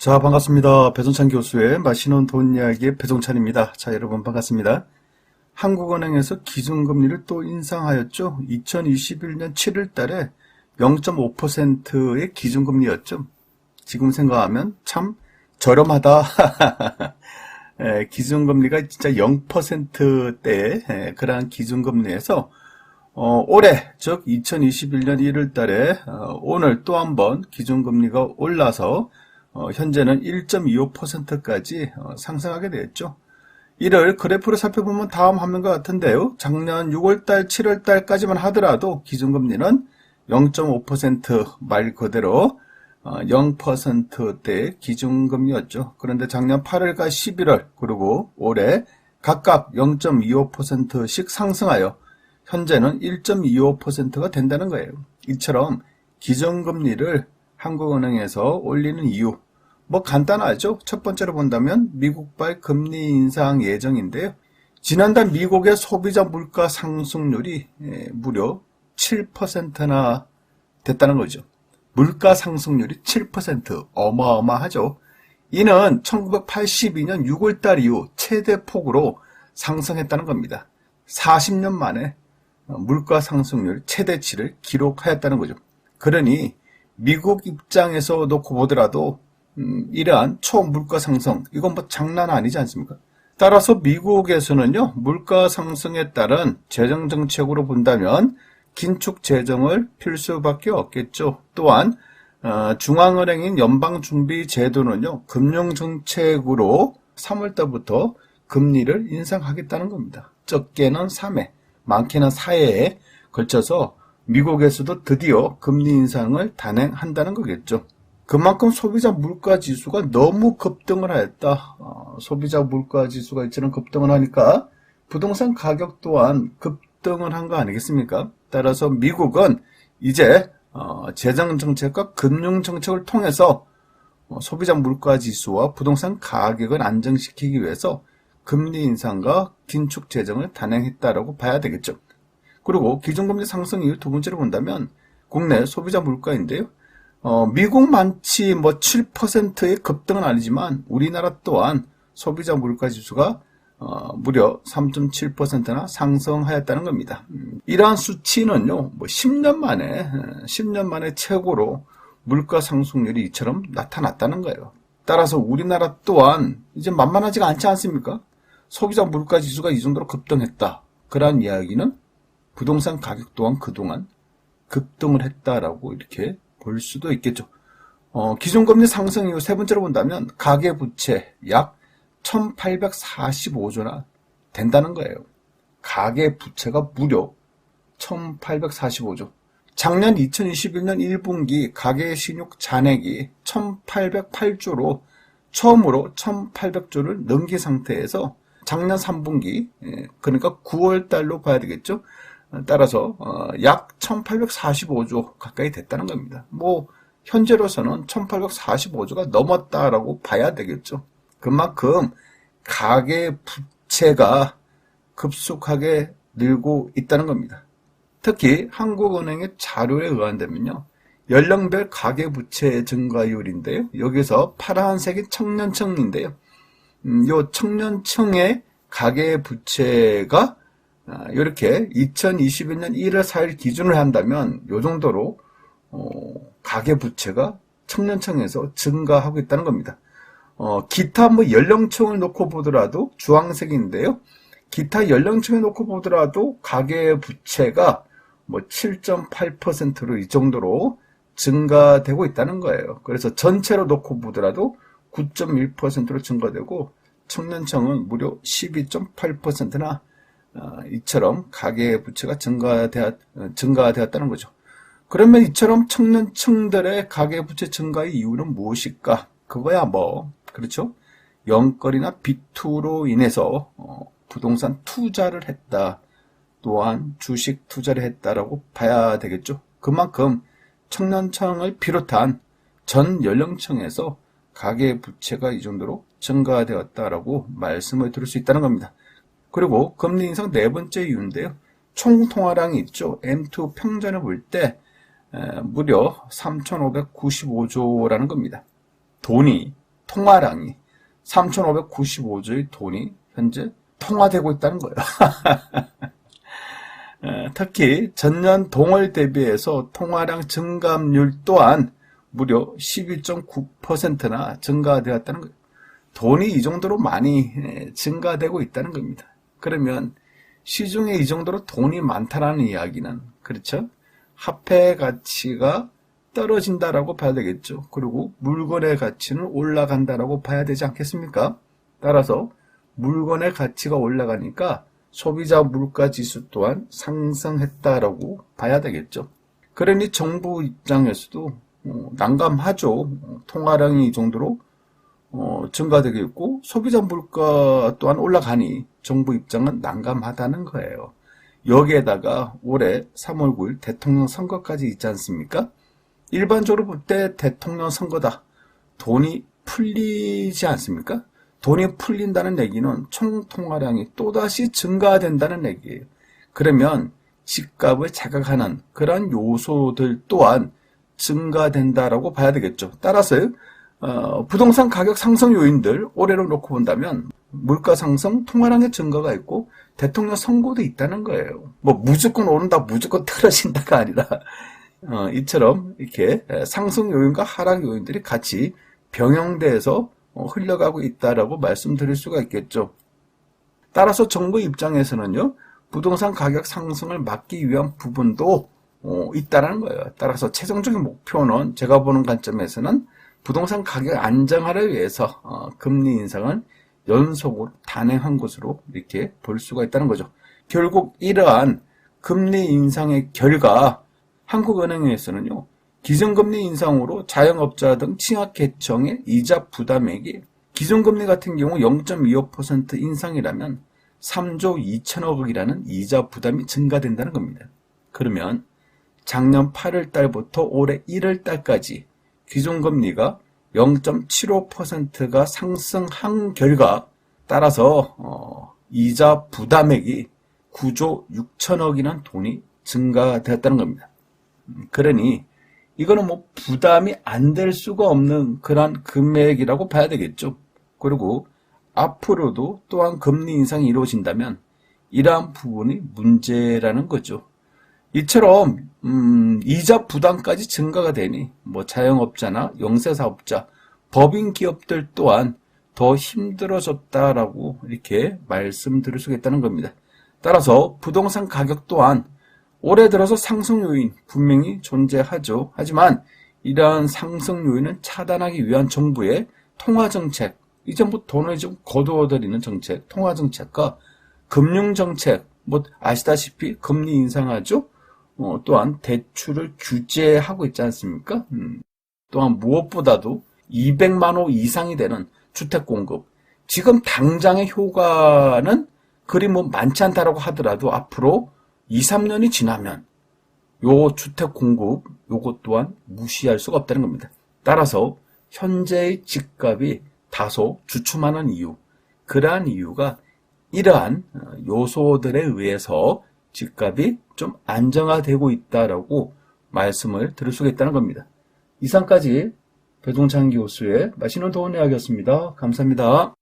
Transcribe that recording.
자, 반갑습니다. 배종찬 교수의 맛있는 돈 이야기의 배종찬입니다. 자, 여러분 반갑습니다. 한국은행에서 기준금리를 또 인상하였죠. 2021년 7월 달에 0.5%의 기준금리였죠. 지금 생각하면 참 저렴하다. 기준금리가 진짜 0%대의 그러한 기준금리에서 올해, 즉 2021년 1월 달에 오늘 또 한 번 기준금리가 올라서 현재는 1.25%까지 상승하게 되었죠. 이를 그래프로 살펴보면 다음 화면과 같은데요. 작년 6월달, 7월달까지만 하더라도 기준금리는 0.5% 말 그대로 0%대 기준금리였죠. 그런데 작년 8월과 11월 그리고 올해 각각 0.25%씩 상승하여 현재는 1.25%가 된다는 거예요. 이처럼 기준금리를 한국은행에서 올리는 이유 간단하죠. 첫 번째로 본다면 미국발 금리 인상 예정인데요. 지난달 미국의 소비자 물가 상승률이 무려 7%나 됐다는 거죠. 물가 상승률이 7%, 어마어마하죠. 이는 1982년 6월달 이후 최대 폭으로 상승했다는 겁니다. 40년 만에 물가 상승률 최대치를 기록하였다는 거죠. 그러니 미국 입장에서 놓고 보더라도 이러한 초물가 상승, 이건 장난 아니지 않습니까? 따라서 미국에서는요, 물가 상승에 따른 재정 정책으로 본다면 긴축 재정을 필 수밖에 없겠죠. 또한 중앙은행인 연방준비제도는요, 금융정책으로 3월달부터 금리를 인상하겠다는 겁니다. 적게는 3회, 많게는 4회에 걸쳐서 미국에서도 드디어 금리 인상을 단행한다는 거겠죠. 그만큼 소비자 물가 지수가 너무 급등을 하였다. 소비자 물가 지수가 이처럼 급등을 하니까 부동산 가격 또한 급등을 한 거 아니겠습니까? 따라서 미국은 이제 재정 정책과 금융 정책을 통해서 소비자 물가 지수와 부동산 가격을 안정시키기 위해서 금리 인상과 긴축 재정을 단행했다라고 봐야 되겠죠. 그리고 기준금리 상승 이후 두 번째로 본다면 국내 소비자 물가인데요. 미국만치 7%의 급등은 아니지만 우리나라 또한 소비자 물가 지수가 무려 3.7%나 상승하였다는 겁니다. 이러한 수치는요, 10년 만에 최고로 물가 상승률이 이처럼 나타났다는 거예요. 따라서 우리나라 또한 이제 만만하지가 않지 않습니까? 소비자 물가 지수가 이 정도로 급등했다. 그러한 이야기는 부동산 가격 또한 그동안 급등을 했다라고 이렇게 볼 수도 있겠죠. 기준금리 상승 이후 세 번째로 본다면 가계부채 약 1845조나 된다는 거예요. 가계부채가 무려 1845조. 작년 2021년 1분기 가계신용 잔액이 1808조로 처음으로 1800조를 넘긴 상태에서 작년 3분기, 그러니까 9월 달로 봐야 되겠죠. 따라서 약 1845조 가까이 됐다는 겁니다. 현재로서는 1845조가 넘었다라고 봐야 되겠죠. 그만큼 가계부채가 급속하게 늘고 있다는 겁니다. 특히 한국은행의 자료에 의한다면요, 연령별 가계부채 증가율인데요. 여기서 파란색이 청년층인데요. 이 청년층의 가계부채가 이렇게 2021년 1월 4일 기준을 한다면 이 정도로 가계부채가 청년층에서 증가하고 있다는 겁니다. 기타 연령층을 놓고 보더라도 주황색인데요. 기타 연령층을 놓고 보더라도 가계부채가 7.8%로 이 정도로 증가되고 있다는 거예요. 그래서 전체로 놓고 보더라도 9.1%로 증가되고 청년층은 무려 12.8%나 이처럼 가계부채가 증가되었다는 거죠. 그러면 이처럼 청년층들의 가계부채 증가의 이유는 무엇일까? 그거야 그렇죠? 영끌이나 비투로 인해서 부동산 투자를 했다. 또한 주식 투자를 했다라고 봐야 되겠죠. 그만큼 청년층을 비롯한 전 연령층에서 가계부채가 이 정도로 증가되었다라고 말씀을 드릴 수 있다는 겁니다. 그리고 금리 인상 네 번째 이유인데요. 총 통화량이 있죠. M2 평전을 볼 때 무려 3,595조라는 겁니다. 돈이 통화량이 3,595조의 돈이 현재 통화되고 있다는 거예요. 특히 전년 동월 대비해서 통화량 증감률 또한 무려 11.9%나 증가되었다는 거예요. 돈이 이 정도로 많이 증가되고 있다는 겁니다. 그러면 시중에 이 정도로 돈이 많다라는 이야기는, 그렇죠? 화폐 가치가 떨어진다라고 봐야 되겠죠. 그리고 물건의 가치는 올라간다라고 봐야 되지 않겠습니까? 따라서 물건의 가치가 올라가니까 소비자 물가 지수 또한 상승했다라고 봐야 되겠죠. 그러니 정부 입장에서도 난감하죠. 통화량이 이 정도로 증가되고 있고 소비자 물가 또한 올라가니 정부 입장은 난감하다는 거예요. 여기에다가 올해 3월 9일 대통령 선거까지 있지 않습니까? 일반적으로 볼 때 대통령 선거다. 돈이 풀리지 않습니까? 돈이 풀린다는 얘기는 총 통화량이 또다시 증가된다는 얘기예요. 그러면 집값을 자극하는 그런 요소들 또한 증가된다라고 봐야 되겠죠. 따라서 부동산 가격 상승 요인들 올해로 놓고 본다면 물가 상승, 통화량의 증가가 있고 대통령 선거도 있다는 거예요. 뭐 무조건 오른다, 무조건 떨어진다가 아니라 이처럼 이렇게 상승 요인과 하락 요인들이 같이 병행돼서 흘러가고 있다라고 말씀드릴 수가 있겠죠. 따라서 정부 입장에서는요, 부동산 가격 상승을 막기 위한 부분도 있다는 거예요. 따라서 최종적인 목표는 제가 보는 관점에서는 부동산 가격 안정화를 위해서 금리 인상을 연속으로 단행한 것으로 이렇게 볼 수가 있다는 거죠. 결국 이러한 금리 인상의 결과 한국은행에서는요, 기준금리 인상으로 자영업자 등 취약계층의 이자 부담액이 기준금리 같은 경우 0.25% 인상이라면 3조 2천억 원이라는 이자 부담이 증가된다는 겁니다. 그러면 작년 8월 달부터 올해 1월 달까지 기준금리가 0.75%가 상승한 결과 따라서 이자 부담액이 9조 6천억이라는 돈이 증가되었다는 겁니다. 그러니 이거는 뭐 부담이 안 될 수가 없는 그런 금액이라고 봐야 되겠죠. 그리고 앞으로도 또한 금리 인상이 이루어진다면 이러한 부분이 문제라는 거죠. 이처럼 이자 부담까지 증가가 되니 뭐 자영업자나 영세사업자, 법인 기업들 또한 더 힘들어졌다라고 이렇게 말씀드릴 수 있다는 겁니다. 따라서 부동산 가격 또한 올해 들어서 상승 요인 분명히 존재하죠. 하지만 이러한 상승 요인은 차단하기 위한 정부의 통화정책, 이제 뭐 돈을 좀 거두어들이는 정책, 통화정책과 금융정책, 뭐 아시다시피 금리 인상하죠. 또한 대출을 규제하고 있지 않습니까? 또한 무엇보다도 200만 호 이상이 되는 주택 공급. 지금 당장의 효과는 그리 뭐 많지 않다라고 하더라도 앞으로 2, 3년이 지나면 요 주택 공급 요것 또한 무시할 수가 없다는 겁니다. 따라서 현재의 집값이 다소 주춤하는 이유, 그러한 이유가 이러한 요소들에 의해서 집값이 좀 안정화되고 있다라고 말씀을 드릴 수가 있다는 겁니다. 이상까지 배동찬 교수의 맛있는 도움 이야기였습니다. 감사합니다.